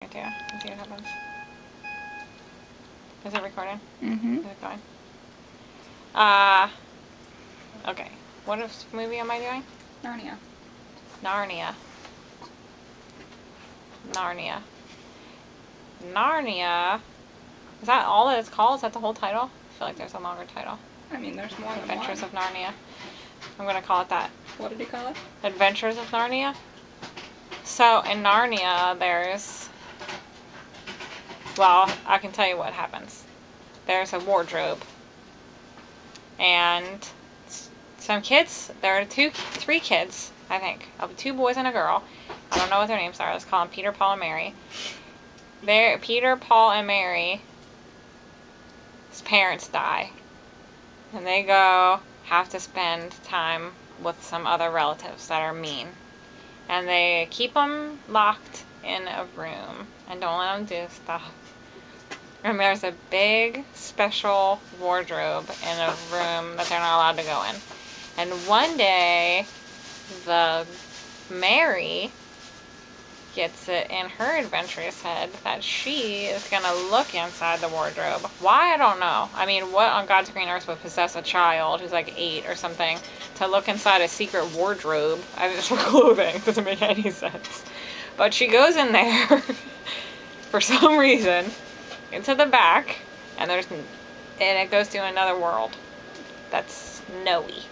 Right there. Let's see what happens. Is it recording? Mm-hmm. Is it going? Okay. What movie am I doing? Narnia. Narnia. Narnia. Narnia. Is that all that it's called? Is that the whole title? I feel like there's a longer title. I mean, there's more than Adventures one. of Narnia. I'm gonna call it that. What did he call it? Adventures of Narnia. So in Narnia, well, I can tell you what happens. There's a wardrobe, and some kids. There are three kids, I think, of 2 boys and a girl. I don't know what their names are. Let's call them Peter, Paul, and Mary. Peter, Paul, and Mary's parents die, and they have to spend time with some other relatives that are mean, and they keep them locked in a room and don't let them do stuff. And there's a big special wardrobe in a room that they're not allowed to go in. And one day, the Mary gets it in her adventurous head that she is going to look inside the wardrobe. Why? I don't know. I mean, what on God's green earth would possess a child who's like 8 or something to look inside a secret wardrobe? I mean, it's for clothing. It doesn't make any sense. But she goes in there for some reason into the back, and it goes to another world that's snowy.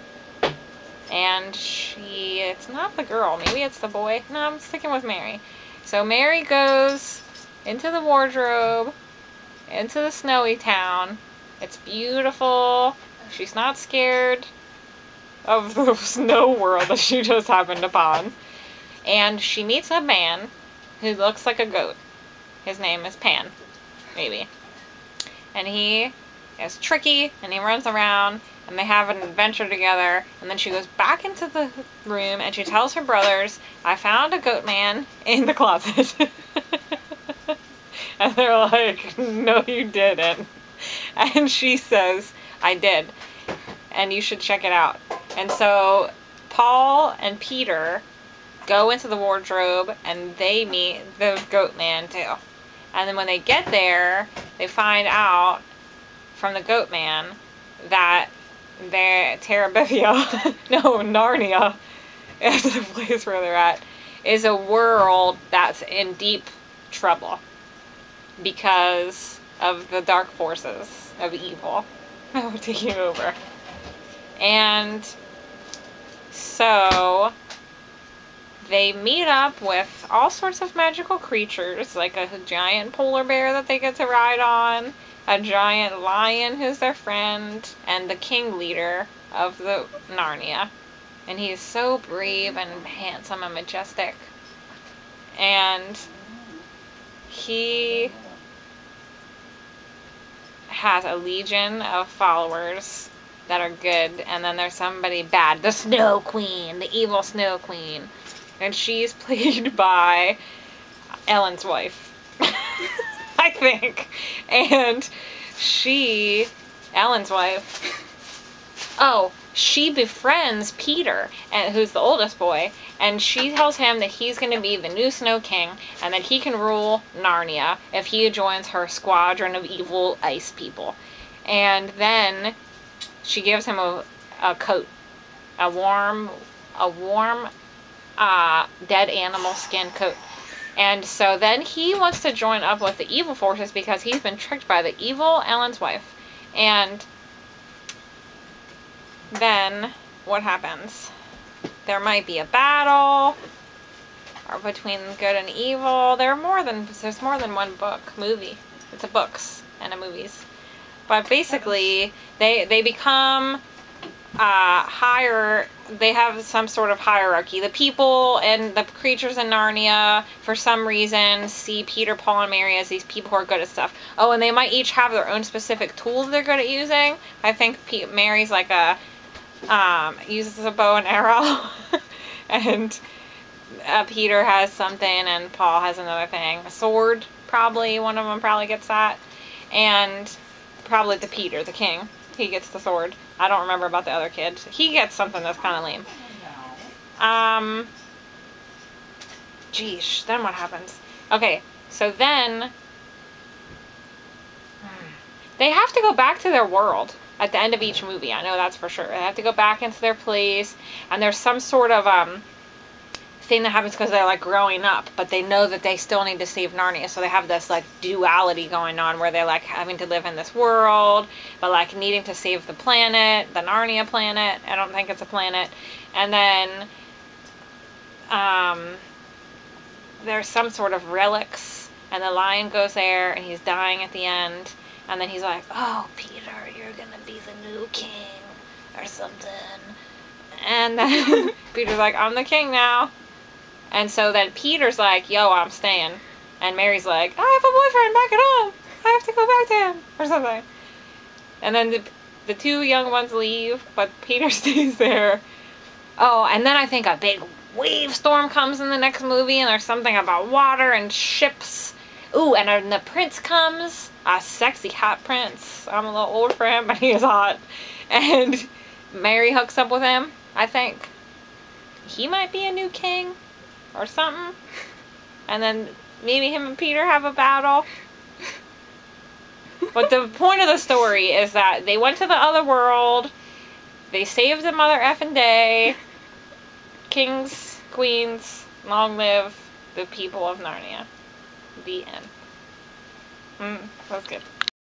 And it's not the girl, maybe it's the boy. No, I'm sticking with Mary. So Mary goes into the wardrobe, into the snowy town. It's beautiful. She's not scared of the snow world that she just happened upon. And she meets a man who looks like a goat. His name is Pan, maybe. And he is tricky, and he runs around, and they have an adventure together. And then she goes back into the room, and she tells her brothers, I found a goat man in the closet. And they're like, no, you didn't. And she says, I did. And you should check it out. And so Paul and Peter go into the wardrobe, and they meet the goat man too. And then when they get there, they find out from the goat man that Narnia is the place where they're at, is a world that's in deep trouble because of the dark forces of evil taking over. And so they meet up with all sorts of magical creatures, like a giant polar bear that they get to ride on, a giant lion who's their friend, and the king leader of the Narnia. And he is so brave and handsome and majestic. And he has a legion of followers that are good, and then there's somebody bad, the Snow Queen, the evil Snow Queen. And she's played by Ellen's wife, I think. And Ellen's wife, she befriends Peter, who's the oldest boy, and she tells him that he's going to be the new Snow King, and that he can rule Narnia if he joins her squadron of evil ice people. And then she gives him a coat, a warm dead animal skin coat. And so then he wants to join up with the evil forces because he's been tricked by the evil Ellen's wife. And then what happens? There might be a battle between good and evil. There's more than one movie. It's a books and a movies. But basically they become higher. They have some sort of hierarchy. The people and the creatures in Narnia, for some reason, see Peter, Paul, and Mary as these people who are good at stuff. Oh, and they might each have their own specific tools they're good at using. I think Mary's like uses a bow and arrow, and Peter has something, and Paul has another thing. A sword, probably. One of them probably gets that. And probably Peter, the king. He gets the sword. I don't remember about the other kid. He gets something that's kind of lame. Geesh, then what happens? Okay, So then they have to go back to their world at the end of each movie. I know that's for sure. They have to go back into their place, and there's some sort of thing that happens because they're like growing up, but they know that they still need to save Narnia, so they have this like duality going on where they're like having to live in this world, but like needing to save the planet, the Narnia planet. I don't think it's a planet. And then there's some sort of relics, and the lion goes there, and he's dying at the end, and then he's like, "Oh, Peter, you're gonna be the new king," or something. And then Peter's like, "I'm the king now." And so then Peter's like, "Yo, I'm staying." And Mary's like, "I have a boyfriend back at home. I have to go back to him," or something. And then the two young ones leave, but Peter stays there. Oh, and then I think a big wave storm comes in the next movie, and there's something about water and ships. Ooh, and then the prince comes. A sexy, hot prince. I'm a little old for him, but he is hot. And Mary hooks up with him, I think. He might be a new king or something. And then maybe him and Peter have a battle. But the point of the story is that they went to the other world. They saved the mother effing day. Kings, queens, long live the people of Narnia. The end. That's good.